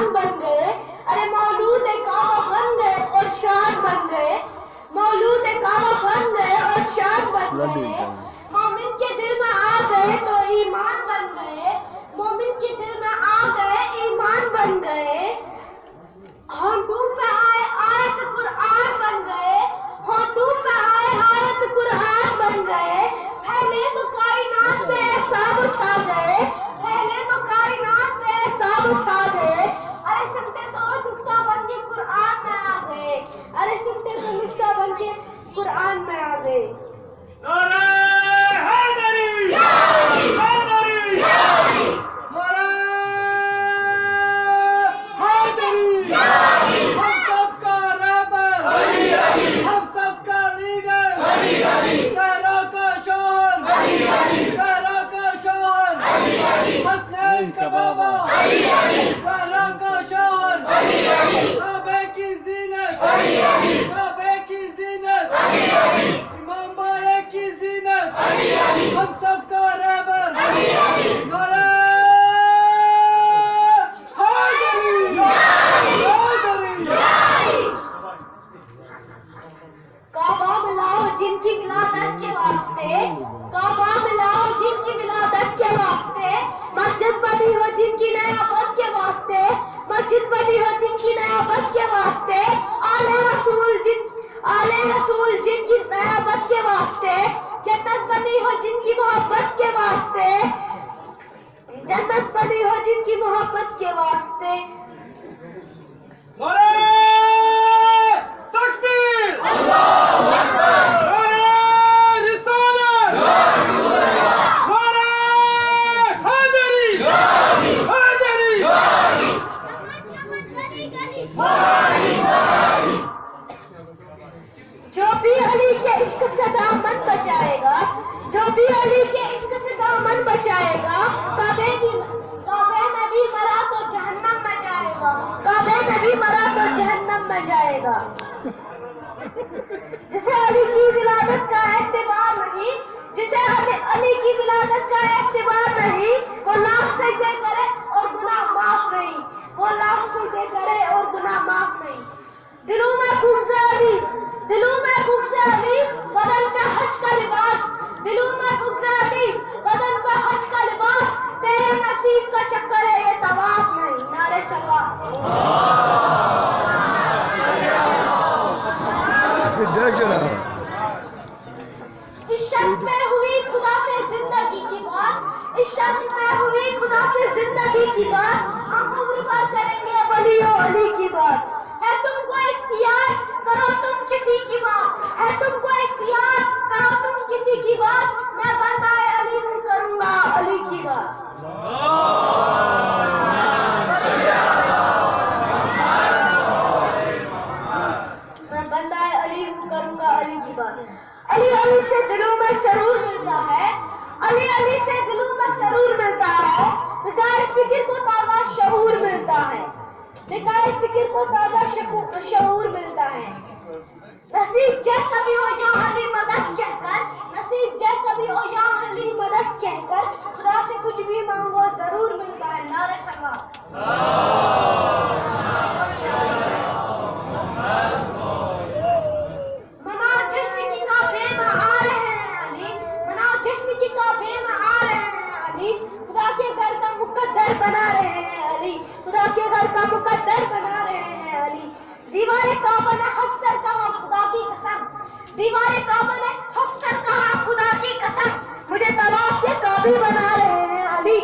ईमान बन गए। अरे मौलूद काबा बन गए और शान बन गए। मौलूद काबा बन गए और शान बन गए। मोमिन के दिल में आ गए तो ईमान बन गए। मोमिन के दिल में आ गए ईमान बन गए। होंठों पे आए आयत कुरान बन गए। होंठों पे आए आयत कुरान बन गए। पहले तो कायनात पे एहसान उठा गए। पहले तो कायनात पे एहसान उठा गए। अरे सुनते तो नुक्ता बन के कुरान में आ गए। अरे सुनते तो नुक्ता बन के कुरान में आ गए। जिनकी विलादत के वास्ते, काबा मिलाओ जिनकी विलादत के वास्ते, मस्जिद बनी हो जिनकी नयाबत के वास्ते, मस्जिद बनी हो जिनकी नयाबत के वास्ते, आले रसूल जिनकी नयाबत के वास्ते, जन्नत बनी हो जिनकी मोहब्बत के वास्ते, जन्नत बनी हो जिनकी मोहब्बत के वास्ते। जो भी अली के इश्क से दामन बचाएगा, जो भी अली के इश्क से दामन बचाएगा, काबे में भी मरा तो जहन्नम में जाएगा। काबे में भी मरा तो जहन्नम में जाएगा। जिसे अली की विलादत का एतबार नहीं, जिसे अली की विलादत का एतबार नहीं, वो लाख सजदे करे और गुनाह माफ नहीं। वो लाख सजदे करे और गुनाह माफ नहीं। दिलों में खूब से अली, दिलों में खूब से अली, बदन पे हज का लिबास। दिलों में खूब से अली, बदन पे हज का लिबास। तेरे नसीब का चक्कर है ये तवाफ नहीं। नारे सलाम। इस शख्स में हुई खुदा से जिंदगी की बात, इस शख्स में हुई खुदा से जिंदगी की बात। हम उम्र भर करेंगे वली और अली की बात। है तुमको इख्तियार करो तुम किसी की बात, है तुमको इख्तियार करो तुम किसी की बात। मैं बंदाए अली हूँ करूँगा अली की बात। मैं बंदाए अली हूँ करूँगा अली की बात। अली अली से दिलों में सरूर मिलता है। अली अली से दिलों में सरूर मिलता है। निगाह फिक्र को ताज़ा शऊर मिलता है। निगाह फिक्र को ताज़ा शऊर मिलता है। नसीब जैसा भी हो या अली मदद कहकर, नसीब जैसा भी हो या अली मदद कहकर, खुदा से कुछ भी मांगो जरूर मिलता है। नारे तकबीर। मनाओ जश्न की काफे में आ रहे हैं अली, मनाओ जश्न की काफे में आ रहे हैं अली। खुदा के घर का मुकद्दर बना रहे हैं अली, खुदा के घर का मुकद्दर बना रहे हैं अली। दीवारे काबा ने हंसकर कहा खुदा की कसम, दीवारे काबा ने हंसकर कहा खुदा की कसम, मुझे तवाफ के काबिल बना रहे हैं अली।